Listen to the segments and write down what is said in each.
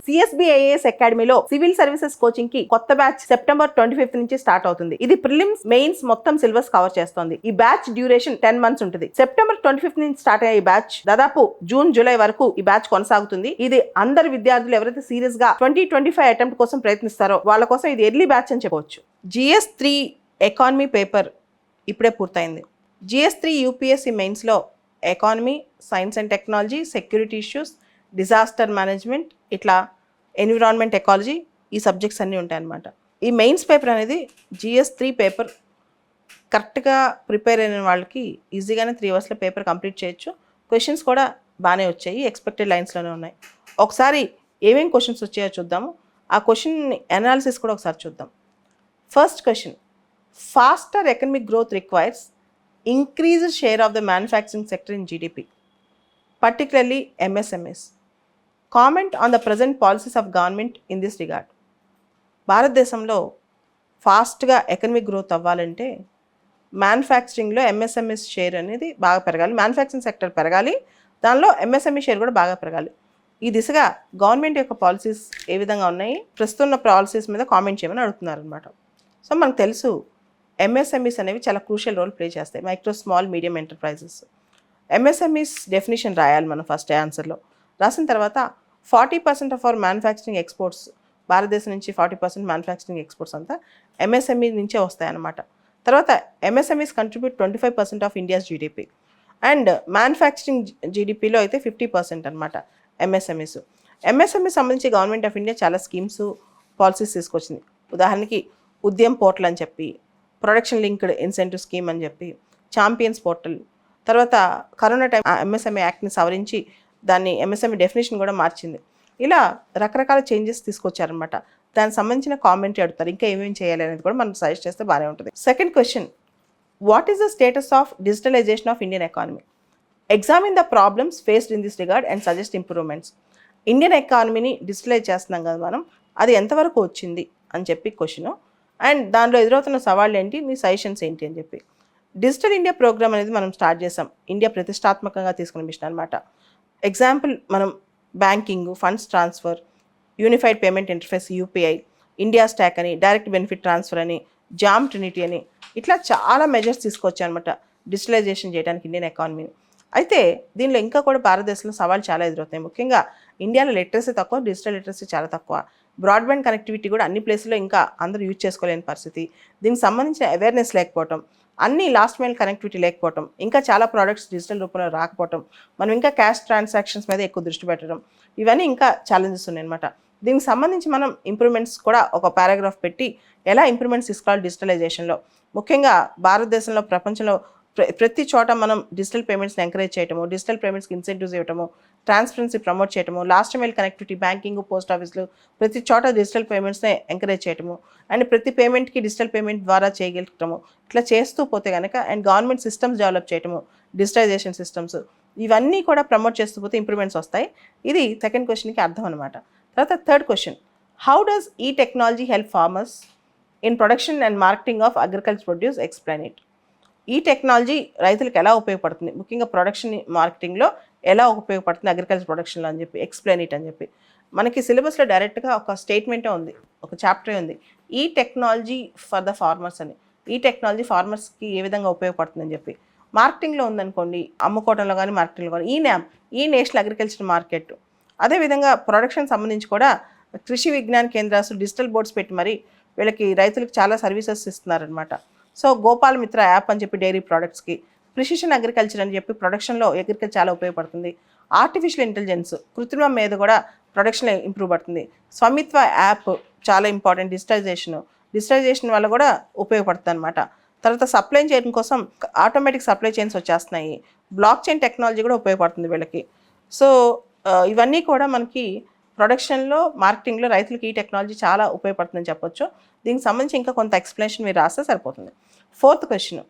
సిఎస్బిఐఏఎస్ అకాడమీలో civil services coaching కి కొత్త బ్యాచ్ సెప్టెంబర్ 25 నుంచి స్టార్ట్ అవుతుంది. ఇది ప్రిలిమ్స్ మెయిన్స్ మొత్తం సిలబస్ కవర్ చేస్తుంది. ఈ బ్యాచ్ డ్యూరేషన్ 10 months ఉంటుంది. సెప్టెంబర్ 25 నుంచి స్టార్ట్ అయ్యే ఈ బ్యాచ్ దాదాపు జూన్ జూలై వరకు ఈ బ్యాచ్ కొనసాగుతుంది. ఇది అందరు విద్యార్థులు ఎవరైతే సీరియస్ గా 2025 అటెంప్ట్ కోసం ప్రయత్నిస్తారో వాళ్ళ కోసం ఇది ఎర్లీ బ్యాచ్ అని చెప్పవచ్చు. GS3 ఎకానమీ పేపర్ ఇప్పుడే పూర్తయింది. GS3 యూపీఎస్సీ మెయిన్స్లో economy, science and technology, security issues, disaster management, ఇట్లా ఎన్విరాన్మెంట్ ఎకాలజీ, ఈ సబ్జెక్ట్స్ అన్నీ ఉంటాయన్నమాట. ఈ మెయిన్స్ పేపర్ అనేది GS3 పేపర్ కరెక్ట్గా ప్రిపేర్ అయిన వాళ్ళకి ఈజీగానే 3 hours పేపర్ కంప్లీట్ చేయొచ్చు. క్వశ్చన్స్ కూడా బాగానే వచ్చాయి, ఎక్స్పెక్టెడ్ లైన్స్లోనే ఉన్నాయి. ఒకసారి ఏమేమి క్వశ్చన్స్ వచ్చాయో చూద్దాము. ఆ క్వశ్చన్ అనాలిసిస్ కూడా ఒకసారి చూద్దాం. First question, faster economic growth requires increased share of the manufacturing sector in GDP, particularly MSMEs. Comment on the present policies of government in this regard. భారతదేశంలో ఫాస్ట్గా ఎకనమిక్ గ్రోత్ అవ్వాలంటే మ్యానుఫ్యాక్చరింగ్లో MSMEs share అనేది బాగా పెరగాలి, manufacturing sector పెరగాలి, దానిలో MSME share కూడా బాగా పెరగాలి. ఈ దిశగా గవర్నమెంట్ యొక్క పాలసీస్ ఏ విధంగా ఉన్నాయి, ప్రస్తుత పాలసీస్ మీద కామెంట్ చేయమని అడుగుతున్నారు అనమాట. సో మనకు తెలుసు ఎంఎస్ఎంఈస్ అనేవి చాలా క్రూషియల్ రోల్ ప్లే చేస్తాయి, micro small medium enterprises. MSMEs definition రాయాలి మనం ఫస్ట్ ఆన్సర్లో. రాసిన తర్వాత 40% ఆఫ్ అవర్ మ్యానుఫ్యాక్చరింగ్ ఎక్స్పోర్ట్స్, భారతదేశం నుంచి 40% మ్యానుఫ్యాక్చరింగ్ ఎక్స్పోర్ట్స్ అంతా ఎంఎస్ఎంఈ నుంచే వస్తాయన్నమాట. తర్వాత MSMEs contribute 25% of India's GDP, and manufacturing జీడిపిలో అయితే 50% అనమాట ఎంఎస్ఎంఈస్. ఎంఎస్ఎంఈ సంబంధించి గవర్నమెంట్ ఆఫ్ ఇండియా చాలా స్కీమ్స్, పాలసీస్ తీసుకొచ్చింది. ఉదాహరణకి ఉద్యమ్ పోర్టల్ అని చెప్పి, ప్రొడక్షన్ లింక్డ్ ఇన్సెంటివ్ స్కీమ్ అని చెప్పి, ఛాంపియన్స్ పోర్టల్, తర్వాత కరోనా టైం ఎంఎస్ఎంఈ యాక్ట్ని సవరించి దాన్ని ఎంఎస్ఎంఈ డెఫినేషన్ కూడా మార్చింది. ఇలా రకరకాల చేంజెస్ తీసుకొచ్చారనమాట. దానికి సంబంధించిన కామెంటరీ అడుగుతారు, ఇంకా ఏమేమి చేయాలి అనేది కూడా మనం సజెస్ట్ చేస్తే బాగానే ఉంటుంది. Second question, what is the status of digitalization of Indian economy? Examine the problems faced in this regard and suggest improvements. Indian ఎకానమీని డిజిటలైజ్ చేస్తున్నాం కదా మనం, అది ఎంతవరకు వచ్చింది అని చెప్పి క్వశ్చను, అండ్ దానిలో ఎదురవుతున్న సవాళ్ళు ఏంటి, మీ సజెషన్స్ ఏంటి అని చెప్పి. డిజిటల్ ఇండియా ప్రోగ్రామ్ అనేది మనం స్టార్ట్ చేసాం, ఇండియా ప్రతిష్టాత్మకంగా తీసుకున్న మిషన్ అనమాట. ఎగ్జాంపుల్ మనం banking, funds transfer, unified payment interface UPI, India stock అని, డైరెక్ట్ బెనిఫిట్ ట్రాన్స్ఫర్ అని, జామ్ ట్రినిటీ అని, ఇట్లా చాలా మెజర్స్ తీసుకొచ్చాయన్నమాట డిజిటలైజేషన్ చేయడానికి ఇండియన్ ఎకానమీని. అయితే దీనిలో ఇంకా కూడా భారతదేశంలో సవాళ్ళు చాలా ఎదురవుతాయి. ముఖ్యంగా ఇండియాలో లిటరసీ తక్కువ, డిజిటల్ లిటరసీ చాలా తక్కువ. బ్రాడ్బ్యాండ్ కనెక్టివిటీ కూడా అన్ని ప్లేసుల్లో ఇంకా అందరూ యూజ్ చేసుకోలేని పరిస్థితి, దీనికి సంబంధించిన అవేర్నెస్ లేకపోవటం, అన్ని లాస్ట్ మైల్ కనెక్టివిటీ లేకపోవటం, ఇంకా చాలా ప్రోడక్ట్స్ డిజిటల్ రూపంలో రాకపోవటం, మనం ఇంకా క్యాష్ ట్రాన్సాక్షన్స్ మీద ఎక్కువ దృష్టి పెట్టడం, ఇవన్నీ ఇంకా ఛాలెంజెస్ ఉన్నాయన్నమాట. దీనికి సంబంధించి మనం ఇంప్రూవ్మెంట్స్ కూడా ఒక పారాగ్రాఫ్ పెట్టి ఎలా ఇంప్రూవ్మెంట్స్ తీసుకోవాలి డిజిటలైజేషన్లో. ముఖ్యంగా భారతదేశంలో, ప్రపంచంలో ప్రతి చోట మనం డిజిటల్ పేమెంట్స్ని ఎంకరేజ్ చేయటము, డిజిటల్ పేమెంట్స్కి ఇన్సెంటివ్స్ ఇవ్వటము, ట్రాన్స్పరెన్సీ ప్రమోట్ చేయటము, last mile connectivity, banking, post ఆఫీసులు, ప్రతి చోట డిజిటల్ పేమెంట్స్ని ఎంకరేజ్ చేయటము, అండ్ ప్రతి పేమెంట్కి డిజిటల్ పేమెంట్ ద్వారా చేయగలగటము, ఇట్లా చేస్తూ పోతే కనుక, అండ్ గవర్నమెంట్ సిస్టమ్స్ డెవలప్ చేయటము, డిజిటలైజేషన్ సిస్టమ్స్, ఇవన్నీ కూడా ప్రమోట్ చేస్తూ పోతే ఇంప్రూవ్మెంట్స్ వస్తాయి. ఇది సెకండ్ క్వశ్చన్కి అర్థం అనమాట. తర్వాత third question, how does he technology help farmers in production and marketing of agriculture produce, explain it. ఈ టెక్నాలజీ రైతులకు ఎలా ఉపయోగపడుతుంది, ముఖ్యంగా ప్రొడక్షన్ మార్కెటింగ్లో ఎలా ఉపయోగపడుతుంది అగ్రికల్చర్ ప్రొడక్షన్లో అని చెప్పి, ఎక్స్ప్లెయిన్ ఇట్ అని చెప్పి. మనకి సిలబస్లో డైరెక్ట్గా ఒక స్టేట్మెంటే ఉంది, ఒక చాప్టరే ఉంది, ఈ టెక్నాలజీ ఫర్ ద ఫార్మర్స్ అని. ఈ టెక్నాలజీ ఫార్మర్స్కి ఏ విధంగా ఉపయోగపడుతుందని చెప్పి. మార్కెటింగ్లో ఉందనుకోండి, అమ్ముకోవడంలో కానీ మార్కెటింగ్లో కానీ ఈ నేషనల్ అగ్రికల్చర్ మార్కెట్. అదేవిధంగా ప్రొడక్షన్ సంబంధించి కూడా కృషి విజ్ఞాన కేంద్రాలు, డిజిటల్ బోర్డ్స్ పెట్టి మరి వీళ్ళకి రైతులకు చాలా సర్వీసెస్ ఇస్తున్నారనమాట. సో గోపాల్ మిత్ర యాప్ అని చెప్పి డైరీ ప్రోడక్ట్స్కి, ప్రిసిషన్ అగ్రికల్చర్ అని చెప్పి ప్రొడక్షన్లో అగ్రికల్చర్ చాలా ఉపయోగపడుతుంది. ఆర్టిఫిషియల్ ఇంటెలిజెన్స్, కృత్రిమ మీద కూడా ప్రొడక్షన్ ఇంప్రూవ్ పడుతుంది. స్వామిత్వ యాప్ చాలా ఇంపార్టెంట్, డిజిటలైజేషన్ వల్ల కూడా ఉపయోగపడుతుంది అనమాట. తర్వాత సప్లై చేయడం కోసం ఆటోమేటిక్ సప్లై చైన్స్ వచ్చేస్తున్నాయి, బ్లాక్ చైన్ టెక్నాలజీ కూడా ఉపయోగపడుతుంది వీళ్ళకి. సో ఇవన్నీ కూడా మనకి ప్రొడక్షన్లో, మార్కెటింగ్లో రైతులకి ఈ టెక్నాలజీ చాలా ఉపయోగపడుతుందని చెప్పొచ్చు. దీనికి సంబంధించి ఇంకా కొంత ఎక్స్ప్లెనేషన్ మీరు రాస్తే సరిపోతుంది. Fourth question,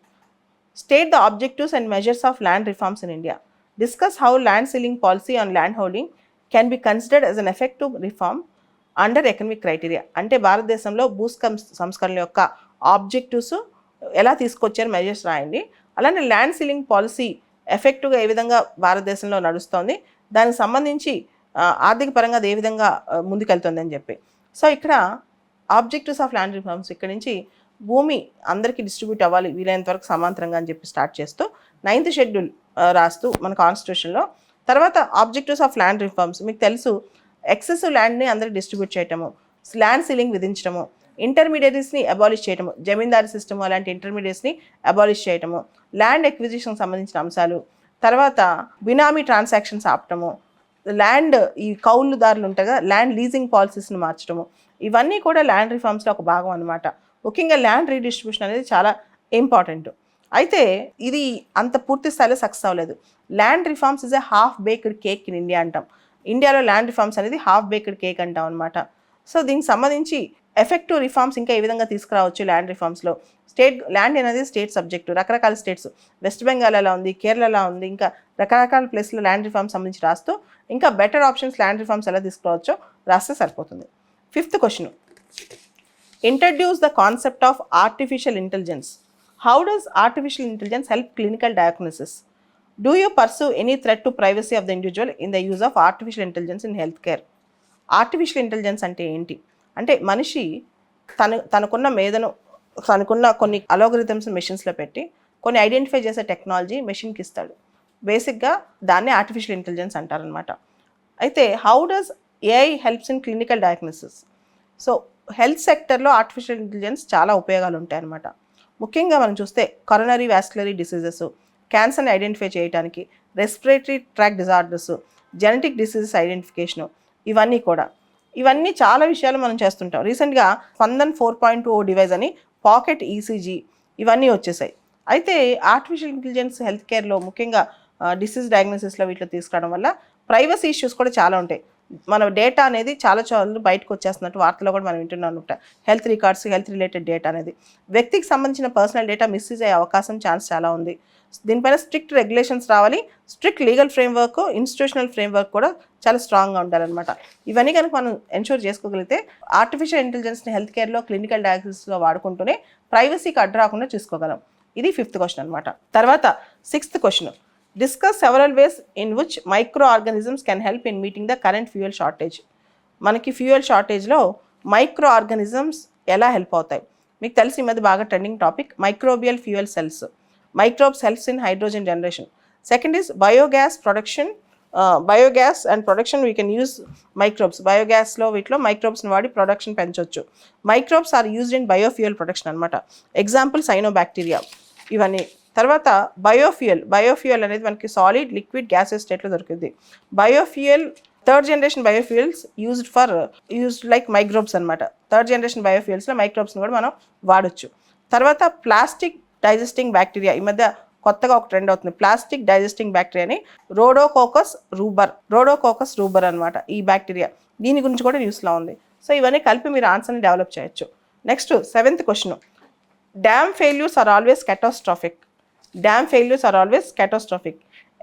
state the objectives and measures of land reforms in India. Discuss how land ceiling policy on land holding can be considered as an effective reform under economic criteria. అంటే భారతదేశంలో సంస్కరణల యొక్క objectives ఎలా తీసుకొచ్చారు, measures రాయండి. అలానే land ceiling policy ఎఫెక్టివ్గా ఏ విధంగా భారతదేశంలో నడుస్తోంది, దానికి సంబంధించి ఆర్థిక పరంగా అది ఏ విధంగా ముందుకెళ్తుంది అని చెప్పి. సో ఇక్కడ ఆబ్జెక్టివ్స్ ఆఫ్ ల్యాండ్ రిఫార్మ్స్ ఇక్కడ నుంచి భూమి అందరికీ డిస్ట్రిబ్యూట్ అవ్వాలి వీలైనంత వరకు సమాంతరంగా అని చెప్పి స్టార్ట్ చేస్తూ 9th షెడ్యూల్ రాస్తూ మన కాన్స్టిట్యూషన్లో. తర్వాత ఆబ్జెక్టివ్స్ ఆఫ్ ల్యాండ్ రిఫార్మ్స్ మీకు తెలుసు, ఎక్సెసివ్ ల్యాండ్ని అందరికి డిస్ట్రిబ్యూట్ చేయటము, ల్యాండ్ సీలింగ్ విధించడము, ఇంటర్మీడియట్స్ని అబాలిష్ చేయటము, జమీందారీ సిస్టమ్ అలాంటి ఇంటర్మీడియట్స్ని అబాలిష్ చేయటము, ల్యాండ్ ఎక్విజిషన్కి సంబంధించిన అంశాలు, తర్వాత బినామీ ట్రాన్సాక్షన్స్ ఆపటము, ల్యాండ్ ఈ కౌలుదారులు ఉంటాయి కదా ల్యాండ్ లీజింగ్ పాలసీస్ని మార్చడము, ఇవన్నీ కూడా ల్యాండ్ రిఫార్మ్స్లో ఒక భాగం అనమాట. ముఖ్యంగా ల్యాండ్ రీడిస్ట్రిబ్యూషన్ అనేది చాలా ఇంపార్టెంట్. అయితే ఇది అంత పూర్తి స్థాయిలో సక్సెస్ అవ్వలేదు. Land reforms is a half baked cake in India అంటాం. ఇండియాలో ల్యాండ్ రిఫార్మ్స్ అనేది హాఫ్ బేక్డ్ కేక్ అంటాం అనమాట. సో దీనికి సంబంధించి ఎఫెక్టివ్ రిఫార్మ్స్ ఇంకా ఏ విధంగా తీసుకురావచ్చు ల్యాండ్ రిఫార్మ్స్లో. ల్యాండ్ అనేది స్టేట్ సబ్జెక్టు, రకరకాల స్టేట్స్, వెస్ట్ బెంగాల్ అలా ఉంది, కేరళలా ఉంది, ఇంకా రకరకాల ప్లేస్లో ల్యాండ్ రిఫార్మ్స్ సంబంధించి రాస్తూ ఇంకా బెటర్ ఆప్షన్స్ ల్యాండ్ రిఫార్మ్స్ ఎలా తీసుకురావచ్చో రాస్తే సరిపోతుంది. 5th question, introduce the concept of artificial intelligence. How does artificial intelligence help clinical diagnosis? Do you pursue any threat to privacy of the individual in the use of artificial intelligence in health care? Artificial intelligence అంటే ఏంటి అంటే మనిషి తనకున్న మేధను తనకున్న కొన్ని అలోగరిథమ్స్ మెషిన్స్లో పెట్టి కొన్ని identify చేసే టెక్నాలజీ మెషిన్కి ఇస్తాడు. బేసిక్గా దాన్నే ఆర్టిఫిషియల్ ఇంటెలిజెన్స్ అంటారనమాట. అయితే how does AI helps in clinical diagnosis? So health సెక్టర్లో ఆర్టిఫిషియల్ ఇంటెలిజెన్స్ చాలా ఉపయోగాలు ఉంటాయి అన్నమాట. ముఖ్యంగా మనం చూస్తే కరోనరీ వాస్కులరీ డిసీజెస్, క్యాన్సర్ని ఐడెంటిఫై చేయడానికి, respiratory tract disorders, genetic diseases identification, ఇవన్నీ చాలా విషయాలు మనం చేస్తుంటాం. రీసెంట్గా స్పందన్ 4.0 డివైస్ అని పాకెట్ ఈసీజీ ఇవన్నీ వచ్చేసాయి. అయితే ఆర్టిఫిషియల్ ఇంటెలిజెన్స్ హెల్త్ కేర్లో ముఖ్యంగా డిసీజ్ డయాగ్నోసిస్లో వీటిలో తీసుకురావడం వల్ల ప్రైవసీ ఇష్యూస్ కూడా చాలా ఉంటాయి. మన డేటా అనేది చాలా బయటకు వచ్చేస్తున్నట్టు వార్తలో కూడా మనం వింటున్నాం అనమాట. Health records, health related data అనేది వ్యక్తికి సంబంధించిన పర్సనల్ డేటా మిస్యూజ్ అయ్యే అవకాశం ఛాన్స్ చాలా ఉంది. దీనిపైన స్ట్రిక్ట్ రెగ్యులేషన్స్ రావాలి, strict legal framework, institutional framework కూడా చాలా స్ట్రాంగ్గా ఉండాలన్నమాట. ఇవన్నీ కనుక మనం ఎన్షూర్ చేసుకోగలిగితే ఆర్టిఫిషియల్ ఇంటెలిజెన్స్ని హెల్త్ కేర్లో క్లినికల్ డయాగ్నోసిస్లో వాడుకుంటూనే ప్రైవసీకి అడ్డు రాకుండా చూసుకోగలం. ఇది 5th క్వశ్చన్ అనమాట. తర్వాత 6th question, discuss several ways in which micro organisms can help in meeting the current fuel shortage. మనకి ఫ్యూయల్ షార్టేజ్లో మైక్రో ఆర్గానిజమ్స్ ఎలా హెల్ప్ అవుతాయి? మీకు తెలిసి ఈ మధ్య బాగా trending topic microbial fuel cells. Microbes helps in hydrogen generation. Second is biogas production. Biogas and production we can use microbes. బయోగ్యాస్లో వీటిలో మైక్రోబ్స్ని వాడి ప్రొడక్షన్ పెంచవచ్చు. Microbes are used in biofuel production అనమాట. ఎగ్జాంపుల్ సైనోబాక్టీరియా ఇవన్నీ. తర్వాత బయోఫ్యూయల్ అనేది మనకి సాలిడ్, లిక్విడ్, గ్యాసెస్ స్టేట్లో దొరుకుతుంది. Biofuel 3rd generation biofuels used like microbes అనమాట. 3rd జనరేషన్ బయోఫ్యూయల్స్లో మైక్రోబ్స్ని కూడా మనం వాడచ్చు. తర్వాత ప్లాస్టిక్ డైజెస్టింగ్ బ్యాక్టీరియా, ఈ మధ్య కొత్తగా ఒక ట్రెండ్ అవుతుంది. ప్లాస్టిక్ డైజెస్టింగ్ బ్యాక్టీరియాని రోడోకోకస్ రూబర్ అనమాట ఈ బ్యాక్టీరియా. దీని గురించి కూడా న్యూస్లో ఉంది. సో ఇవన్నీ కలిపి మీరు ఆన్సర్ని డెవలప్ చేయొచ్చు. Next 7th question, dam failures are always catastrophic. Dam failures are always catastrophic,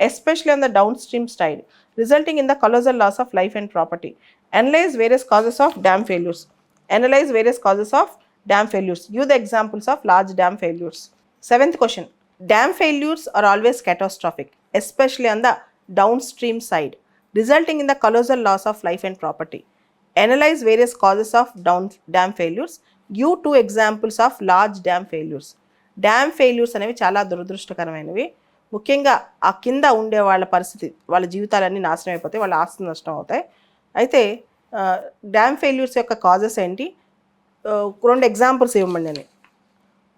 especially on the downstream side, resulting in the colossal loss of life and property. Analyze various causes of dam failures. Give the examples of large dam failures. 7th question, dam failures are always catastrophic, especially on the downstream side, resulting in the colossal loss of life and property. Analyze various causes of dam failures. Give 2 examples of large dam failures. Dam failures అనేవి చాలా దురదృష్టకరమైనవి. ముఖ్యంగా ఆ కింద ఉండే వాళ్ళ పరిస్థితి, వాళ్ళ జీవితాలన్నీ నాశనం అయిపోతాయి, వాళ్ళ ఆస్తులు నష్టం అవుతాయి. అయితే డ్యామ్ ఫెయిల్యూర్స్ యొక్క కాజెస్ ఏంటి? 2 ఎగ్జాంపుల్స్ ఇవ్వమండి అని.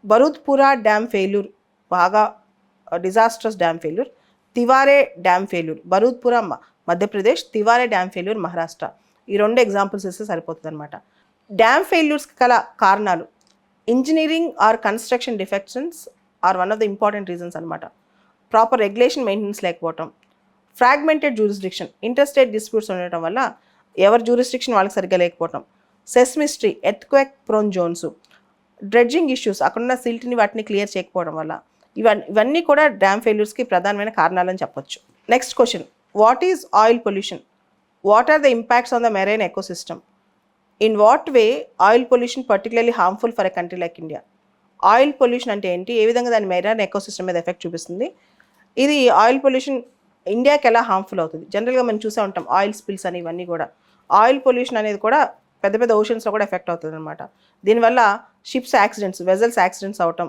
బరూద్పురా డ్యామ్ ఫెయిల్యూర్ బాగా disastrous dam failure. Tiware dam failure Barudpura Madhya Pradesh, Tiware dam failure Maharashtra. ఈ 2 ఎగ్జాంపుల్స్ ఇస్తే సరిపోతుంది అనమాట. డ్యామ్ ఫెయిల్యూర్స్కి గల కారణాలు engineering or construction defections or one of the important reasons అనమాట. ప్రాపర్ రెగ్యులేషన్ మెయింటెనెన్స్ లేకపోవటం, ఫ్రాగ్మెంటెడ్ జ్యూరిస్డిక్షన్, ఇంటర్స్టేట్ డిస్ప్యూట్స్ ఉండటం వల్ల ఎవరి జ్యూరిస్డిక్షన్ వాళ్ళకి సరిగ్గా లేకపోవటం, seismicity, earthquake prone zones, dredging issues, అక్కడున్న సిల్ట్ని వాటిని క్లియర్ చేయకపోవడం వల్ల ఇవన్నీ కూడా డ్యామ్ ఫెయిల్యూర్స్కి ప్రధానమైన కారణాలని చెప్పొచ్చు. Next question, what is oil pollution? What are the impacts on the marine ecosystem? In what way oil pollution particularly harmful for a country like India? Oil pollution అంటే ఏంటి, ఏ విధంగా దాని మెరైన్ ఎకోసిస్టమ్ మీద effect చూపిస్తుంది? ఇది oil pollution ఇండియాకి ఎలా harmful అవుతుంది. జనరల్గా మనం చూసే ఉంటాం ఆయిల్ స్పిల్స్ అని, ఇవన్నీ కూడా ఆయిల్ పొల్యూషన్ అనేది కూడా పెద్ద పెద్ద ఓషన్స్లో కూడా ఎఫెక్ట్ అవుతుంది అనమాట. దీనివల్ల షిప్స్ యాక్సిడెంట్స్, వెజల్స్ యాక్సిడెంట్స్ అవటం,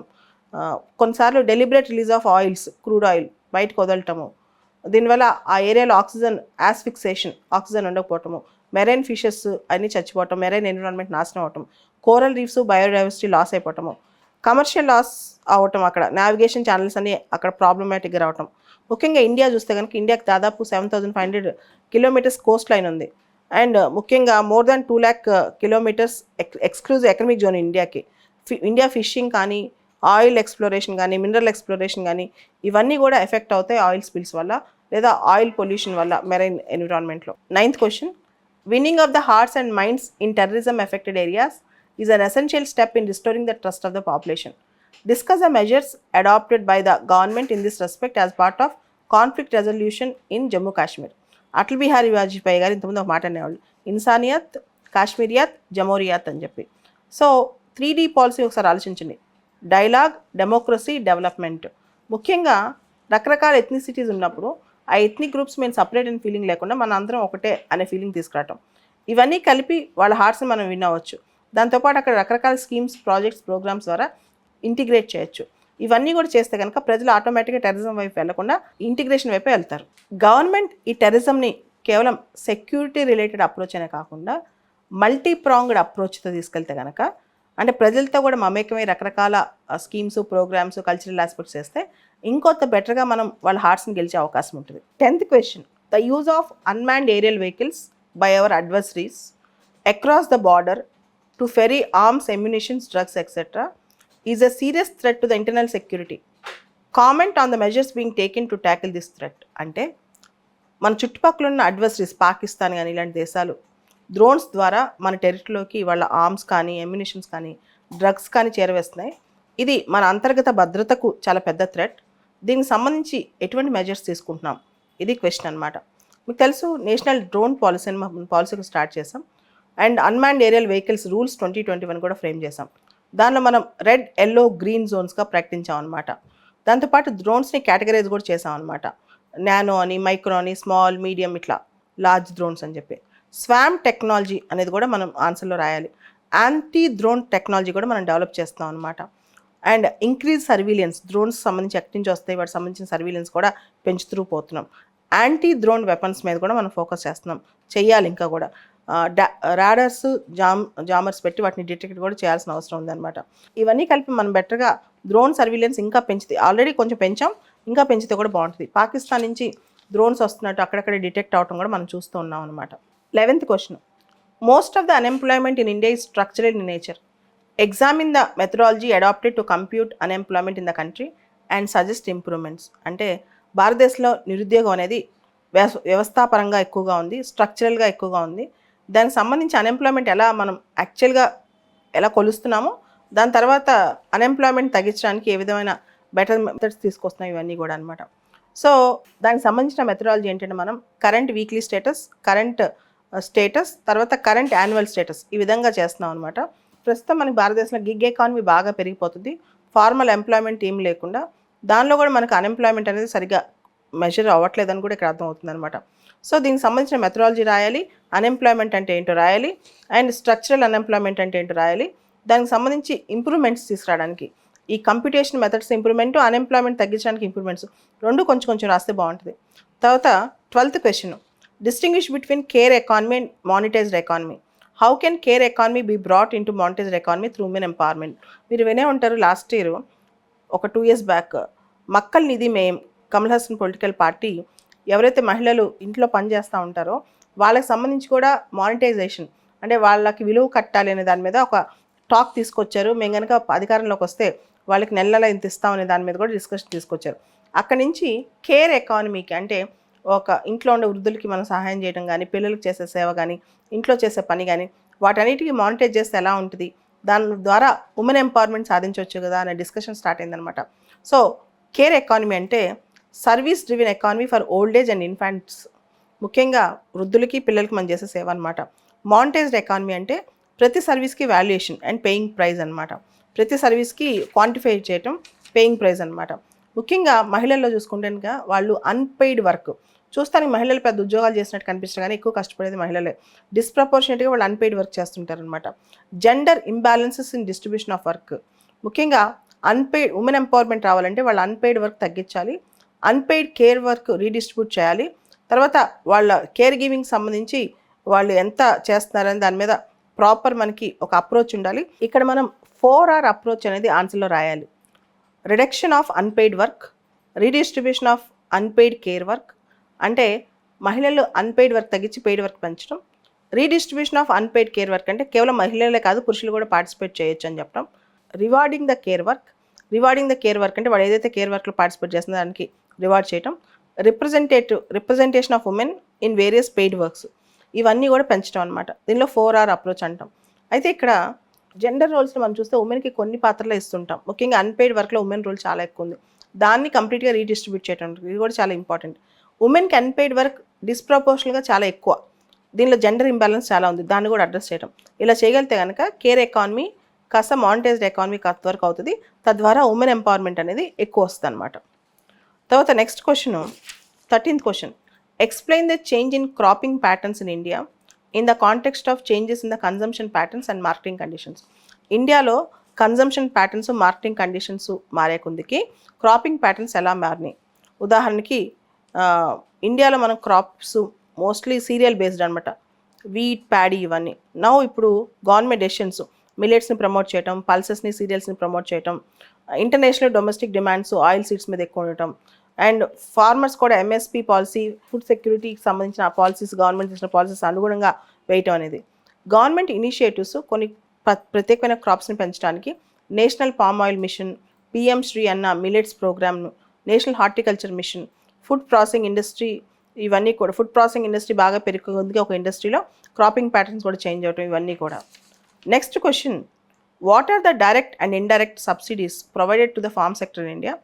కొన్నిసార్లు deliberate release of oils, crude oil బయటకు వదలటము, దీనివల్ల ఆ ఏరియాలో ఆక్సిజన్ యాస్ఫిక్సేషన్, ఆక్సిజన్ ఉండకపోవటము, మెరైన్ ఫిషెస్ అన్నీ చచ్చిపోవటం, మెరైన్ ఎన్విరాన్మెంట్ నాశనం అవటం, కోరల్ రీఫ్స్ బయోడైవర్సిటీ లాస్ అయిపోవటము, కమర్షియల్ లాస్ అవటం, అక్కడ నావిగేషన్ ఛానల్స్ అన్నీ అక్కడ ప్రాబ్లమాటిక్గా రావటం. ముఖ్యంగా ఇండియా చూస్తే కనుక ఇండియాకి దాదాపు 7,500 కిలోమీటర్స్ కోస్ట్ లైన్ ఉంది. అండ్ ముఖ్యంగా more than 2 lakh kilometres exclusive economic zone ఇండియాకి. ఇండియా ఫిషింగ్ కానీ, ఆయిల్ ఎక్స్ప్లోరేషన్ కానీ, మినరల్ ఎక్స్ప్లోరేషన్ కానీ, ఇవన్నీ కూడా ఎఫెక్ట్ అవుతాయి ఆయిల్ స్పిల్స్ వల్ల లేదా ఆయిల్ పొల్యూషన్ వల్ల మెరైన్ ఎన్విరాన్మెంట్లో. 9th question, winning of the hearts and minds in terrorism affected areas is an essential step in restoring the trust of the population. Discuss the measures adopted by the government in this respect as part of conflict resolution in Jammu Kashmir. Atal Bihari Vajpayee గారు ఇంతకుముందు ఒక మాట అనేవాళ్ళు, ఇన్సానియత్, కాశ్మీరియత్, జమోరియాత్ అని చెప్పి. So 3D policy ఒకసారి ఆలోచించండి. Dialogue, democracy, development. ముఖ్యంగా రకరకాల ఎథ్నిసిటీస్ ఉన్నప్పుడు ఆ ఎథ్నిక్ గ్రూప్స్ మేము సపరేట్ అని ఫీలింగ్ లేకుండా మన అందరం ఒకటే అనే ఫీలింగ్ తీసుకురావటం, ఇవన్నీ కలిపి వాళ్ళ హార్ట్స్ని మనం విన్ అవ్వచ్చు. దాంతోపాటు అక్కడ రకరకాల స్కీమ్స్, ప్రాజెక్ట్స్, ప్రోగ్రామ్స్ ద్వారా ఇంటిగ్రేట్ చేయొచ్చు. ఇవన్నీ కూడా చేస్తే కనుక ప్రజలు ఆటోమేటిక్గా టెర్రరిజం వైపు వెళ్లకుండా ఇంటిగ్రేషన్ వైపే వెళ్తారు. గవర్నమెంట్ ఈ టెర్రరిజంని కేవలం సెక్యూరిటీ రిలేటెడ్ అప్రోచ్ అనే కాకుండా మల్టీ ప్రాంగ్డ్ అప్రోచ్తో తీసుకెళ్తే కనుక, అంటే ప్రజలతో కూడా మమేకమై రకరకాల స్కీమ్స్, ప్రోగ్రామ్స్, కల్చరల్ ఆస్పెక్ట్స్ చేస్తే ఇంకొంత బెటర్గా మనం వాళ్ళ హార్ట్స్ని గెలిచే అవకాశం ఉంటుంది. 10th question, the use of unmanned aerial vehicles by our adversaries across the border to ferry arms, ammunition, drugs, etc. is a serious threat to the internal security. Comment on the measures being taken to tackle this threat. అంటే మన చుట్టుపక్కల ఉన్న adversaries, Pakistan కానీ ఇలాంటి దేశాలు drones ద్వారా మన టెరిటరీలోకి వాళ్ళ ఆర్మ్స్ కానీ, ఎమ్యునిషన్స్ కానీ, డ్రగ్స్ కానీ చేరవేస్తున్నాయి. ఇది మన అంతర్గత భద్రతకు చాలా పెద్ద థ్రెట్. దీనికి సంబంధించి ఎటువంటి మెజర్స్ తీసుకుంటున్నాం, ఇది క్వశ్చన్ అనమాట. మీకు తెలుసు నేషనల్ డ్రోన్ పాలసీ అని మనం పాలసీకి స్టార్ట్ చేసాం. And unmanned aerial vehicles rules 2021 కూడా ఫ్రేమ్ చేసాం. దానిలో మనం రెడ్, ఎల్లో, గ్రీన్ జోన్స్గా ప్రకటించాం అనమాట. దాంతోపాటు డ్రోన్స్ని కేటగరైజ్ కూడా చేసాం అనమాట. నానో అని, మైక్రో అని, స్మాల్, మీడియం, ఇట్లా లార్జ్ డ్రోన్స్ అని చెప్పి. స్వామ్ టెక్నాలజీ అనేది కూడా మనం ఆన్సర్లో రాయాలి. యాంటీ డ్రోన్ టెక్నాలజీ కూడా మనం డెవలప్ చేస్తాం అనమాట. అండ్ ఇంక్రీజ్ సర్వీలియన్స్, డ్రోన్స్ సంబంధించి ఎక్కడి నుంచి వస్తాయి వాటికి సంబంధించిన సర్వీలియన్స్ కూడా పెంచుతూ పోతున్నాం. యాంటీ డ్రోన్ వెపన్స్ మీద కూడా మనం ఫోకస్ చేస్తున్నాం, చెయ్యాలి ఇంకా కూడా. రాడర్స్, జామర్స్ పెట్టి వాటిని డిటెక్ట్ కూడా చేయాల్సిన అవసరం ఉందన్నమాట. ఇవన్నీ కలిపి మనం బెటర్గా డ్రోన్ సర్వీలెన్స్ ఇంకా పెంచితే, ఆల్రెడీ కొంచెం పెంచాం, ఇంకా పెంచితే కూడా బాగుంటుంది. పాకిస్తాన్ నుంచి డ్రోన్స్ వస్తున్నట్టు అక్కడక్కడ డిటెక్ట్ అవడం కూడా మనం చూస్తూ ఉన్నాం అనమాట. 11th question, most of the unemployment in India is structural in nature. Examine the methodology adapted to compute unemployment in the country and suggest improvements. అంటే భారతదేశంలో నిరుద్యోగం అనేది వ్యవస్థాపరంగా ఎక్కువగా ఉంది, స్ట్రక్చరల్గా ఎక్కువగా ఉంది. దానికి సంబంధించి అన్ఎంప్లాయ్మెంట్ ఎలా మనం యాక్చువల్గా ఎలా కొలుస్తున్నామో దాని తర్వాత అన్ఎంప్లాయ్మెంట్ తగ్గించడానికి ఏ విధమైన బెటర్ మెథడ్స్ తీసుకొస్తున్నాం ఇవన్నీ కూడా అనమాట. సో దానికి సంబంధించిన మెథడాలజీ ఏంటంటే మనం current weekly status, current status, తర్వాత కరెంట్ యాన్యువల్ స్టేటస్, ఈ విధంగా చేస్తున్నాం అనమాట. ప్రస్తుతం మనకి భారతదేశంలో గిగ్ ఎకానమీ బాగా పెరిగిపోతుంది, ఫార్మల్ ఎంప్లాయ్మెంట్ ఏం లేకుండా. దానిలో కూడా మనకు అన్ఎంప్లాయ్మెంట్ అనేది సరిగ్గా మెజర్ అవ్వట్లేదని కూడా ఇక్కడ అర్థమవుతుంది అనమాట. సో దీనికి సంబంధించిన మెథడాలజీ రాయాలి, అన్ఎంప్లాయ్మెంట్ అంటే ఏంటో రాయాలి, అండ్ స్ట్రక్చరల్ అన్ఎంప్లాయ్మెంట్ అంటే ఏంటో రాయాలి. దానికి సంబంధించి ఇంప్రూవ్మెంట్స్ తీసుకురావడానికి ఈ కంప్యూటేషన్ మెథడ్స్ ఇంప్రూవ్మెంట్, అన్ఎంప్లాయ్మెంట్ తగ్గించడానికి ఇంప్రూవ్మెంట్స్ రెండు కొంచెం కొంచెం రాస్తే బాగుంటుంది. తర్వాత 12th question, distinguish between care economy and monetized economy. How can care economy be brought into monetized economy through women empowerment. మీరు వినే ఉంటారు, లాస్ట్ ఇయర్ ఒక 2 years బ్యాక్ మక్కల్ నిధి మేం, కమల్ హాసన్ పొలిటికల్ పార్టీ ఎవరైతే మహిళలు ఇంట్లో పనిచేస్తూ ఉంటారో వాళ్ళకి సంబంధించి కూడా మానిటైజేషన్, అంటే వాళ్ళకి విలువ కట్టాలి అనే దాని మీద ఒక టాక్ తీసుకొచ్చారు. మేము కనుక అధికారంలోకి వస్తే వాళ్ళకి నెల నెల ఇంత ఇస్తామనే దాని మీద కూడా డిస్కషన్ తీసుకొచ్చారు. అక్కడి నుంచి కేర్ ఎకానమీకి, అంటే ఒక ఇంట్లో ఉండే వృద్ధులకి మనం సహాయం చేయడం కానీ, పిల్లలకు చేసే సేవ కానీ, ఇంట్లో చేసే పని కానీ, వాటన్నిటికీ మానిటైజ్ చేస్తే ఎలా ఉంటుంది, దాని ద్వారా ఉమెన్ ఎంపవర్మెంట్ సాధించవచ్చు కదా అనే డిస్కషన్ స్టార్ట్ అయిందనమాట. సో కేర్ ఎకానమీ అంటే service driven economy for old age and infants, ముఖ్యంగా వృద్ధులకి, పిల్లలకి మనం చేసే సేవ అనమాట. మానిటైజ్డ్ ఎకానమీ అంటే ప్రతి సర్వీస్కి వాల్యుయేషన్ అండ్ పేయింగ్ ప్రైజ్ అనమాట. ప్రతి సర్వీస్కి క్వాంటిఫై చేయటం, పేయింగ్ ప్రైజ్ అనమాట. ముఖ్యంగా మహిళల్లో చూసుకుంటే కనుక వాళ్ళు అన్పెయిడ్ వర్క్ చూస్తానికి మహిళలు పెద్ద ఉద్యోగాలు చేసినట్టు కనిపిస్తారు కానీ ఎక్కువ కష్టపడేది మహిళలే. డిస్ప్రపోర్షనేట్గా వాళ్ళు అన్పెయిడ్ వర్క్ చేస్తుంటారు అనమాట. Gender imbalances in distribution of work, ముఖ్యంగా అన్పెయిడ్ ఉమెన్ ఎంపవర్మెంట్ రావాలంటే వాళ్ళు అన్పెయిడ్ వర్క్ తగ్గించాలి, అన్పెయిడ్ కేర్ వర్క్ రీడిస్ట్రిబ్యూట్ చేయాలి. తర్వాత వాళ్ళ కేర్ గివింగ్ సంబంధించి వాళ్ళు ఎంత చేస్తున్నారని దాని మీద ప్రాపర్ మనకి ఒక అప్రోచ్ ఉండాలి. ఇక్కడ మనం 4R అప్రోచ్ అనేది ఆన్సర్లో రాయాలి. Reduction of unpaid work, redistribution of unpaid care work, అంటే మహిళలు అన్పెయిడ్ వర్క్ తగ్గించి పెయిడ్ వర్క్ పెంచడం, redistribution of unpaid care work అంటే కేవలం మహిళలే కాదు పురుషులు కూడా పార్టిసిపేట్ చేయొచ్చు అని చెప్పడం, rewarding the care work, rewarding the care work అంటే వాడు ఏదైతే కేర్ వర్క్లో పార్టిసిపేట్ చేస్తుందో దానికి రివార్డ్ చేయడం, representation of women in various paid works, ఇవన్నీ కూడా పెంచడం అనమాట. దీనిలో 4R అప్రోచ్ అంటాం. అయితే ఇక్కడ జెండర్ రోల్స్లో మనం చూస్తే ఉమెన్కి కొన్ని పాత్రలు ఇస్తుంటాం, ముఖ్యంగా అన్పెయిడ్ వర్క్లో ఉమెన్ రోల్ చాలా ఎక్కువ ఉంది, దాన్ని కంప్లీట్గా రీడిస్ట్రిబ్యూట్ చేయడం ఇది కూడా చాలా ఇంపార్టెంట్. ఉమెన్కి అన్పెయిడ్ వర్క్ డిస్ప్రపోర్షనల్గా చాలా ఎక్కువ, దీనిలో జెండర్ ఇంబ్యాలెన్స్ చాలా ఉంది, దాన్ని కూడా అడ్రస్ చేయడం. ఇలా చేయగలిగితే కనుక కేర్ ఎకానమీ కాస్త మానిటైజ్డ్ ఎకానమీ వర్క్ అవుతుంది, తద్వారా ఉమెన్ ఎంపవర్మెంట్ అనేది ఎక్కువ వస్తుంది అనమాట. తర్వాత next question 13th question, explain the change in cropping patterns in India in the context of changes in the consumption patterns and marketing conditions. ఇండియాలో consumption patterns marketing conditions మారే కొందికి cropping patterns ఎలా మారినాయి. ఉదాహరణకి ఇండియాలో మనం క్రాప్స్ మోస్ట్లీ సీరియల్ బేస్డ్ అనమాట, wheat, paddy ఇవన్నీ. ఇప్పుడు గవర్నమెంట్ డెసిషన్స్ మిల్లెట్స్ని ప్రమోట్ చేయటం, పల్సెస్ని, సీరియల్స్ని ప్రమోట్ చేయటం, international domestic demands oil seeds మీద ఎక్కువ ఉండటం, అండ్ ఫార్మర్స్ కూడా ఎంఎస్పీ పాలసీ, ఫుడ్ సెక్యూరిటీకి సంబంధించిన పాలసీస్, గవర్నమెంట్ చేసిన పాలసీస్ అనుగుణంగా వేయటం అనేది. గవర్నమెంట్ ఇనిషియేటివ్స్ కొన్ని ప్రత్యేకమైన క్రాప్స్ని పెంచడానికి national palm oil mission, PM Shri Anna millets ప్రోగ్రామ్ను, national horticulture mission, food processing industry, ఇవన్నీ కూడా ఫుడ్ ప్రాసెసింగ్ ఇండస్ట్రీ బాగా పెరుగుతుంది ఒక ఇండస్ట్రీలో, క్రాపింగ్ ప్యాటర్న్స్ కూడా చేంజ్ అవటం ఇవన్నీ కూడా. Next question, what are the direct and indirect subsidies provided to the farm sector in India?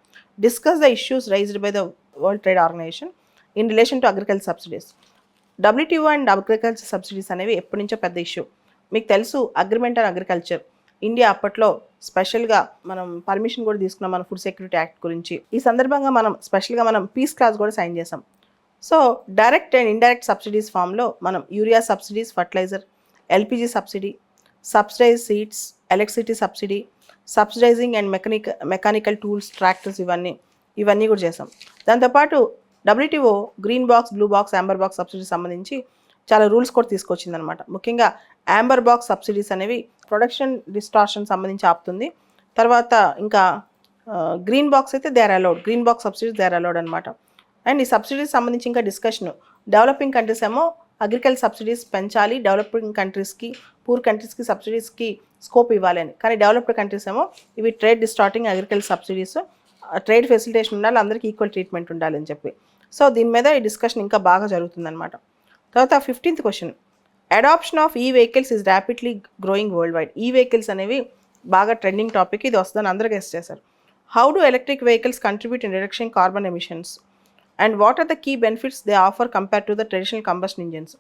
Discuss the issues raised by the World Trade Organization in relation to agriculture subsidies. WTO and agriculture subsidies అనేవి ఎప్పటి నుంచో పెద్ద issue. మీకు తెలుసు agreement on agriculture India అప్పట్లో స్పెషల్గా మనం permission కూడా తీసుకున్నాం మన ఫుడ్ సెక్యూరిటీ యాక్ట్ గురించి. ఈ సందర్భంగా మనం స్పెషల్గా మనం పీస్ క్లాస్ కూడా సైన్ చేసాం. So direct and indirect subsidies ఫామ్లో మనం urea subsidies, fertiliser, LPG subsidy, subsidise seeds, electricity subsidy, subsidising and mechanical tools, tractors, ఇవన్నీ కూడా చేసాం. దాంతోపాటు WTO green box, blue box, amber box subsidy సంబంధించి చాలా రూల్స్ కూడా తీసుకొచ్చిందనమాట. ముఖ్యంగా యాంబర్ బాక్స్ సబ్సిడీస్ అనేవి ప్రొడక్షన్ డిస్టార్షన్ సంబంధించి ఆపుతుంది. తర్వాత ఇంకా గ్రీన్ బాక్స్ అయితే they are allowed, green box subsidies they are allowed అనమాట. అండ్ ఈ సబ్సిడీస్ సంబంధించి ఇంకా డిస్కషన్, డెవలపింగ్ కంట్రీస్ ఏమో అగ్రికల్చర్ సబ్సిడీస్ పెంచాలి, డెవలపింగ్ కంట్రీస్కి, పూర్ కంట్రీస్కి సబ్సిడీస్కి స్కోప్ ఇవ్వాలి అని. కానీ డెవలప్డ్ కంట్రీస్ ఏమో ఇవి trade డిస్టార్టింగ్ agriculture subsidies, trade facilitation ఉండాలి, అందరికీ ఈక్వల్ ట్రీట్మెంట్ ఉండాలి అని చెప్పి. సో దీని మీద ఈ డిస్కషన్ ఇంకా బాగా జరుగుతుందన్నమాట. తర్వాత 15th question, adoption of e vehicles is rapidly growing worldwide. E vehicles అనేవి బాగా ట్రెండింగ్ టాపిక్, ఇది వస్తుందని అందరూ గెస్ట్ చేశారు. How do electric vehicles contribute in reduction carbon emissions and what are the key benefits they offer compare to the traditional combustion engines.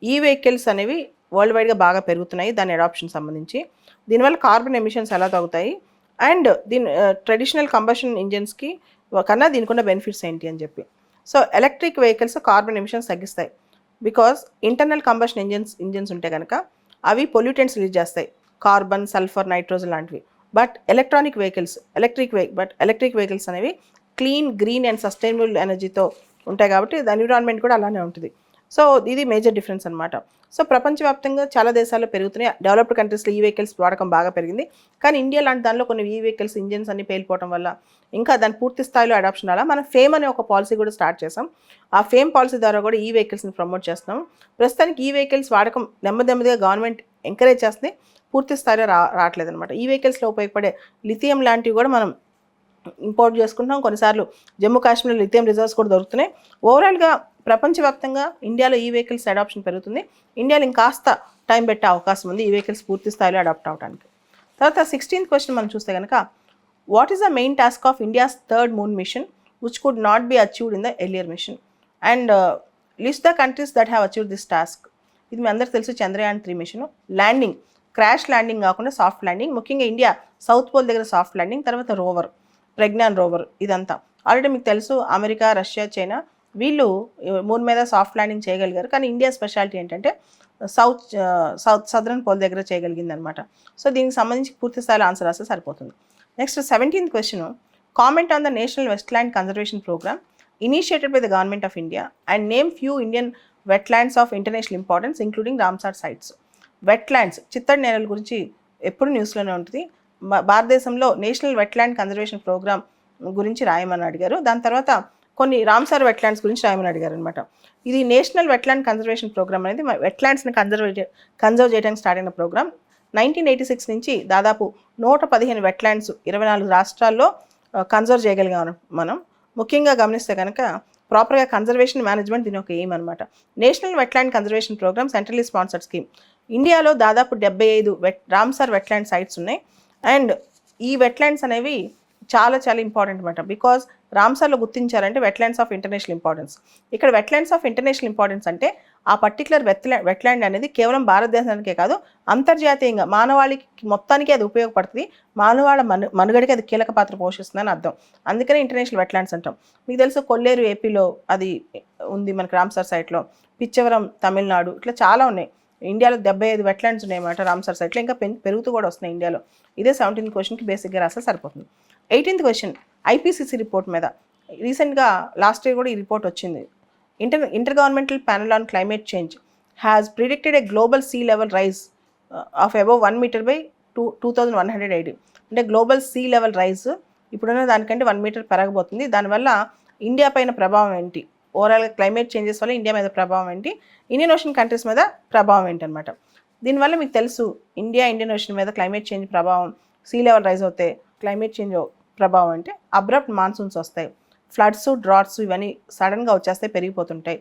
E vehicles అనేవి world వైడ్గా బాగా పెరుగుతున్నాయి దాని అడాప్షన్ సంబంధించి. దీనివల్ల కార్బన్ ఎమిషన్స్ ఎలా తగ్గుతాయి అండ్ ట్రెడిషనల్ కంబషన్ ఇంజిన్స్కి కన్నా దీనికున్న బెనిఫిట్స్ ఏంటి అని చెప్పి. So electric vehicles carbon emissions తగ్గిస్తాయి, బికాస్ ఇంటర్నల్ కంబషన్ ఇంజిన్స్ ఉంటే కనుక అవి పొల్యూటెంట్స్ రిలీజ్ చేస్తాయి, కార్బన్, సల్ఫర్, నైట్రోజన్ లాంటివి. బట్ ఎలక్ట్రిక్ వెహికల్స్ అనేవి క్లీన్, గ్రీన్ అండ్ సస్టైనబుల్ ఎనర్జీతో ఉంటాయి కాబట్టి ఎన్విరాన్మెంట్ కూడా అలానే ఉంటుంది. సో ఇది మేజర్ డిఫరెన్స్ అనమాట. సో ప్రపంచవ్యాప్తంగా చాలా దేశాల్లో పెరుగుతున్నాయి, డెవలప్డ్ కంట్రీస్లో ఈ వెహికల్స్ వాడకం బాగా పెరిగింది. కానీ ఇండియా లాంటి దానిలో కొన్ని ఈ వెహికల్స్ ఇంజిన్స్ అన్ని పేలిపోవడం వల్ల ఇంకా దాని పూర్తి స్థాయిలో అడాప్షన్ అలా మనం ఫేమ్ అనే ఒక పాలసీ కూడా స్టార్ట్ చేసాం. ఆ ఫేమ్ పాలసీ ద్వారా కూడా ఈ వెహికల్స్ని ప్రమోట్ చేస్తున్నాం. ప్రస్తుతానికి ఈ వెహికల్స్ వాడకం నెమ్మదిగా గవర్నమెంట్ ఎంకరేజ్ చేస్తుంది, పూర్తి స్థాయిలో రావట్లేదు అనమాట. ఈ వెహికల్స్లో ఉపయోగపడే లిథియం లాంటివి కూడా మనం ఇంపోర్ట్ చేసుకుంటున్నాం. కొన్నిసార్లు జమ్మూ కాశ్మీర్లో లిథియం రిజర్వ్స్ కూడా దొరుకుతున్నాయి. ఓవరాల్గా ప్రపంచవ్యాప్తంగా ఇండియాలో ఈ వెహికల్స్ అడాప్షన్ పెరుగుతుంది. ఇండియాలో ఇంకాస్త టైం పెట్టే అవకాశం ఉంది ఈ వెహికల్స్ పూర్తి స్థాయిలో అడాప్ట్ అవడానికి. తర్వాత 16th క్వశ్చన్ మనం చూస్తే కనుక, what is the main task of India's third moon mission which could not be achieved in the earlier mission and list the countries that have achieved this task. ఇది మీ అందరికీ తెలుసు, Chandrayaan 3 mission landing, crash landing కాకుండా soft landing. ముఖ్యంగా India south pole దగ్గర soft landing, తర్వాత rover, Pragyan rover, ఇదంతా already మీకు తెలుసు అమెరికా, రష్యా, చైనా వీళ్ళు మూన్ మీద సాఫ్ట్ ల్యాండింగ్ చేయగలిగారు. కానీ ఇండియా స్పెషాలిటీ ఏంటంటే సదరన్ పోల్ దగ్గర చేయగలిగింది అనమాట. సో దీనికి సంబంధించి పూర్తి స్థాయిలో ఆన్సర్ రాస్తే సరిపోతుంది. Next 17th question, comment on the national wetland conservation programme initiated by the government of India and name few Indian wetlands of international importance including Ramsar sites. Wetlands చిత్తడి నేలల గురించి ఎప్పుడు న్యూస్లోనే ఉంటుంది. భారతదేశంలో నేషనల్ వెట్లాండ్ కన్జర్వేషన్ ప్రోగ్రామ్ గురించి రాయమని అడిగారు. దాని తర్వాత కొన్ని రామ్సార్ వెట్లాండ్స్ గురించి రాయమని అడిగారు అనమాట. ఇది నేషనల్ వెట్లాండ్ కన్జర్వేషన్ ప్రోగ్రామ్ అనేది వెట్లాండ్స్ని కన్జర్వ్ చేయడానికి స్టార్ట్ అయిన ప్రోగ్రామ్. 1986 నుంచి దాదాపు 115 వెట్లాండ్స్ 24 రాష్ట్రాల్లో కన్జర్వ్ చేయగలిగాం మనం. ముఖ్యంగా గమనిస్తే కనుక ప్రాపర్గా కన్జర్వేషన్ మేనేజ్మెంట్ దీని ఒక ఎయిమ్ అనమాట. National wetland conservation programme centrally sponsored scheme. ఇండియాలో దాదాపు 75 రామ్సార్ వెట్లాండ్ సైట్స్ ఉన్నాయి. అండ్ ఈ వెట్లాండ్స్ అనేవి చాలా చాలా ఇంపార్టెంట్ అనమాట. బికాజ్ రామ్సార్లో గుర్తించారంటే వెట్లాండ్స్ ఆఫ్ ఇంటర్నేషనల్ ఇంపార్టెన్స్. ఇక్కడ వెట్లాండ్స్ ఆఫ్ ఇంటర్నేషనల్ ఇంపార్టెన్స్ అంటే ఆ పర్టికులర్ వెట్లాండ్ అనేది కేవలం భారతదేశానికే కాదు, అంతర్జాతీయంగా మానవాళికి మొత్తానికి అది ఉపయోగపడుతుంది, మానవాళ మనుగడికి అది కీలక పాత్ర పోషిస్తుందని అర్థం. అందుకనే ఇంటర్నేషనల్ వెట్లాండ్స్ అంటాం. మీకు తెలుసు కొల్లేరు ఏపీలో అది ఉంది, మనకి రామ్సార్ సైట్లో, పిచ్చవరం తమిళనాడు, ఇట్లా చాలా ఉన్నాయి. ఇండియాలో 75 వెట్లాండ్స్ ఉన్నాయన్నమాట రామ్సార్ సైట్లో, ఇంకా పెరుగుతూ కూడా వస్తున్నాయి ఇండియాలో. ఇదే 17th క్వశ్చన్కి బేసిక్గా రాస్తే సరిపోతుంది. 18th క్వశ్చన్, ఐపీసీసీ రిపోర్ట్ మీద రీసెంట్గా లాస్ట్ ఇయర్ కూడా ఈ రిపోర్ట్ వచ్చింది. Inter governmental panel on climate change has predicted a global sea level rise of above 1 meter by 2100 AD. అంటే గ్లోబల్ సీ లెవెల్ రైజ్ ఇప్పుడున్న దానికంటే 1 మీటర్ పెరగబోతుంది. దానివల్ల ఇండియా పైన ప్రభావం ఏంటి, ఓవరాల్గా క్లైమేట్ చేంజెస్ వల్ల ఇండియా మీద ప్రభావం ఏంటి, ఇండియన్ ఓషన్ కంట్రీస్ మీద ప్రభావం ఏంటనమాట. దీనివల్ల మీకు తెలుసు ఇండియన్ ఓషన్ మీద క్లైమేట్ చేంజ్ ప్రభావం, సీ లెవెల్ రైజ్ అవుతాయి. క్లైమేట్ చేంజ్ ప్రభావం అంటే అబ్రప్ట్ మాన్సూన్స్ వస్తాయి, ఫ్లడ్స్, డ్రాట్స్ ఇవన్నీ సడన్గా వచ్చేస్తాయి, పెరిగిపోతుంటాయి.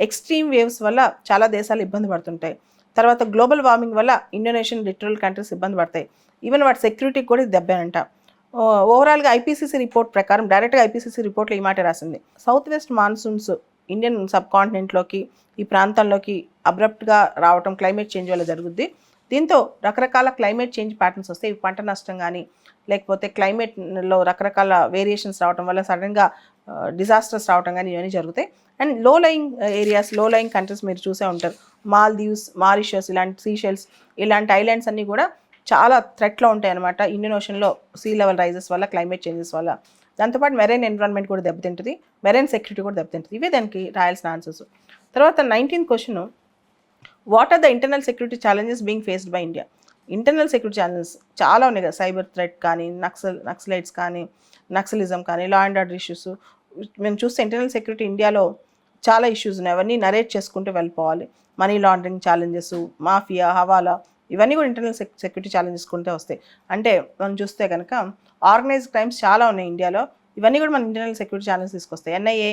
ఎక్స్ట్రీమ్ వేవ్స్ వల్ల చాలా దేశాలు ఇబ్బంది పడుతుంటాయి. తర్వాత గ్లోబల్ వార్మింగ్ వల్ల ఇండోనేషియన్ లిటరల్ కంట్రీస్ ఇబ్బంది పడతాయి. ఈవెన్ వాటి సెక్యూరిటీకి కూడా ఇది దెబ్బేనంట. ఓవరాల్గా ఐపీసీసీ రిపోర్ట్ ప్రకారం, డైరెక్ట్గా ఐపీసీసీ రిపోర్ట్లో ఈ మాట రాసింది, సౌత్ వెస్ట్ మాన్సూన్స్ ఇండియన్ సబ్ కాంటినెంట్లోకి, ఈ ప్రాంతంలోకి అబ్రప్ట్గా రావటం క్లైమేట్ చేంజ్ వల్ల జరుగుద్ది. దీంతో రకరకాల క్లైమేట్ చేంజ్ ప్యాటర్న్స్ వస్తాయి. పంట నష్టం కానీ, లేకపోతే క్లైమేట్లో రకరకాల వేరియేషన్స్ రావడం వల్ల సడన్గా డిజాస్టర్స్ రావడం కానీ ఇవన్నీ జరుగుతాయి. అండ్ లో లయింగ్ కంట్రీస్ మీరు చూసే ఉంటారు, మాల్దీవ్స్, మారిషస్, ఇలాంటి సీషెల్స్, ఇలాంటి ఐలాండ్స్ అన్నీ కూడా చాలా థ్రెట్లో ఉంటాయి అనమాట ఇండియన్ ఓషన్లో సీ లెవెల్ రైజెస్ వల్ల, క్లైమేట్ చేంజెస్ వల్ల. దాంతోపాటు మెరైన్ ఎన్విరాన్మెంట్ కూడా దెబ్బతింటుంది, మెరైన్ సెక్యూరిటీ కూడా దెబ్బతింటుంది. ఇవే దానికి రాయాల్సిన ఆన్సర్స్. తర్వాత 19th question, what are the internal security challenges being faced by India. Internal security challenges చాలా ఉన్నాయి కదా, సైబర్ థ్రెట్ కానీ, నక్సలైట్స్ కానీ, నక్సలిజం కానీ, లా అండ్ ఆర్డర్ ఇష్యూస్. మేము చూస్తే ఇంటర్నల్ సెక్యూరిటీ ఇండియాలో చాలా ఇష్యూస్ ఉన్నాయి, అవన్నీ నరేట్ చేసుకుంటూ వెళ్ళిపోవాలి. మనీ లాండరింగ్ ఛాలెంజెస్, మాఫియా, హవాలా, ఇవన్నీ కూడా ఇంటర్నల్ సెక్యూరిటీ ఛాలెంజెస్ కుంటే వస్తాయి. అంటే మనం చూస్తే కనుక ఆర్గనైజ్డ్ క్రైమ్స్ చాలా ఉన్నాయి ఇండియాలో, ఇవన్నీ కూడా మన ఇంటర్నల్ సెక్యూరిటీ ఛాలెంజెస్ తీసుకొస్తాయి. ఎన్ఐఏ,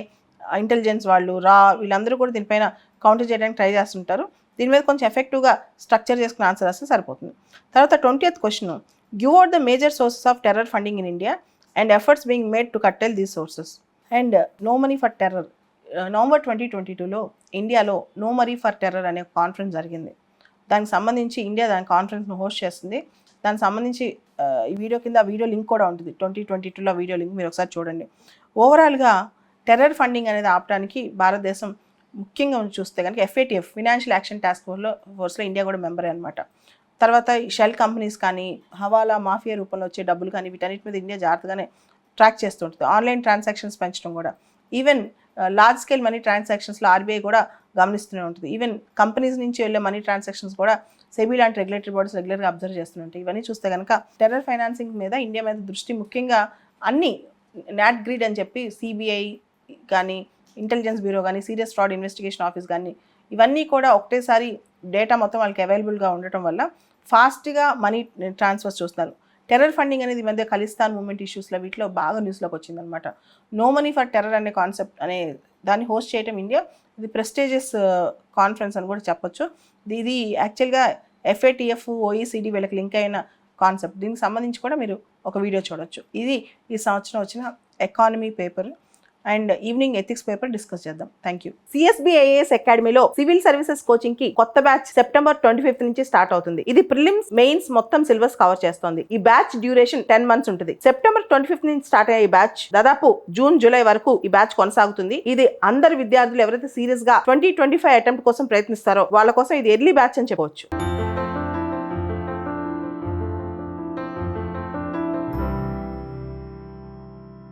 ఇంటెలిజెన్స్ వాళ్ళు, వీళ్ళందరూ కూడా దీనిపైన కౌంటర్ చేయడానికి ట్రై చేస్తుంటారు. దీని మీద కొంచెం ఎఫెక్టివ్గా స్ట్రక్చర్ చేసుకుని ఆన్సర్ వస్తే సరిపోతుంది. తర్వాత 20th question, give out the major sources of terror funding in India and efforts being made to curtail these sources. And no money for terror, November 2022లో ఇండియాలో నో మనీ ఫర్ టెర్రర్ అనే conference జరిగింది. దానికి సంబంధించి India దాని కాన్ఫరెన్స్ను host చేస్తుంది. దానికి సంబంధించి ఈ వీడియో కింద వీడియో లింక్ కూడా ఉంటుంది, 2022లో వీడియో లింక్ మీరు ఒకసారి చూడండి. ఓవరాల్గా టెర్రర్ ఫండింగ్ అనేది ఆపడానికి భారతదేశం ముఖ్యంగా చూస్తే కనుక FATF, ఫినాన్షియల్ యాక్షన్ టాస్క్ ఫోర్స్లో ఇండియా కూడా మెంబరే అనమాట. తర్వాత ఈ షెల్ కంపెనీస్ కానీ, హవాలా, మాఫియా రూపంలో వచ్చే డబ్బులు కానీ, వీటన్నిటి మీద ఇండియా జాగ్రత్తగానే ట్రాక్ చేస్తుంటుంది. ఆన్లైన్ ట్రాన్సాక్షన్స్ పెంచడం కూడా, ఈవెన్ లార్జ్ స్కేల్ మనీ ట్రాన్సాక్షన్స్లో RBI కూడా గమనిస్తూనే ఉంటుంది. ఈవెన్ కంపెనీస్ నుంచి వెళ్ళే మనీ ట్రాన్సాక్షన్స్ కూడా సెబీ లాంటి రెగ్యులేటరీ బాడీస్ రెగ్యులర్గా అబ్జర్వ్ చేస్తూనే ఉంటాయి. ఇవన్నీ చూస్తే కనుక టెర్రర్ ఫైనాన్సింగ్ మీద ఇండియా మీద దృష్టి ముఖ్యంగా అన్ని నాట్ గ్రిడ్ అని చెప్పి CBI కానీ, ఇంటెలిజెన్స్ బ్యూరో కానీ, సీరియస్ ఫ్రాడ్ ఇన్వెస్టిగేషన్ ఆఫీస్ కానీ, ఇవన్నీ కూడా ఒకటేసారి డేటా మొత్తం వాళ్ళకి అవైలబుల్గా ఉండటం వల్ల ఫాస్ట్గా మనీ ట్రాన్స్ఫర్స్ చూస్తున్నారు. టెర్రర్ ఫండింగ్ అనేది ఈ మధ్య ఖలిస్తాన్ మూవ్మెంట్ ఇష్యూస్లో వీటిలో బాగా న్యూస్లోకి వచ్చిందనమాట. నో మనీ ఫర్ టెర్రర్ అనే కాన్సెప్ట్ అనే దాన్ని హోస్ట్ చేయడం ఇండియా, ఇది ప్రెస్టీజియస్ కాన్ఫరెన్స్ అని కూడా చెప్పొచ్చు. ఇది యాక్చువల్గా FATF, OECD వీళ్ళకి లింక్ అయిన కాన్సెప్ట్. దీనికి సంబంధించి కూడా మీరు ఒక వీడియో చూడొచ్చు. ఇది ఈ సంవత్సరం వచ్చిన economy paper. And evening ethics paper discuss చేద్దాం. Thank you. సిఎస్బిఐఏఎస్ అకాడమీలో సివిల్ సర్వీసెస్ కోచింగ్ కి కొత్త బ్యాచ్ సెప్టెంబర్ 25 నుంచి స్టార్ట్ అవుతుంది. ఇది ప్రిలిమ్స్ మెయిన్స్ మొత్తం సిలబస్ కవర్ చేస్తుంది. ఈ బ్యాచ్ డ్యూరేషన్ 10 months ఉంటుంది. సెప్టెంబర్ 25 నుంచి స్టార్ట్ అయ్యే ఈ బ్యాచ్ దాదాపు జూన్ జూలై వరకు ఈ బ్యాచ్ కొనసాగుతుంది. ఇది అందరు విద్యార్థులు ఎవరైతే సీరియస్ గా 2025 అటెంప్ట్ కోసం ప్రయత్నిస్తారో వాళ్ళ కోసం ఇది ఎర్లీ బ్యాచ్ అని చెప్పవచ్చు.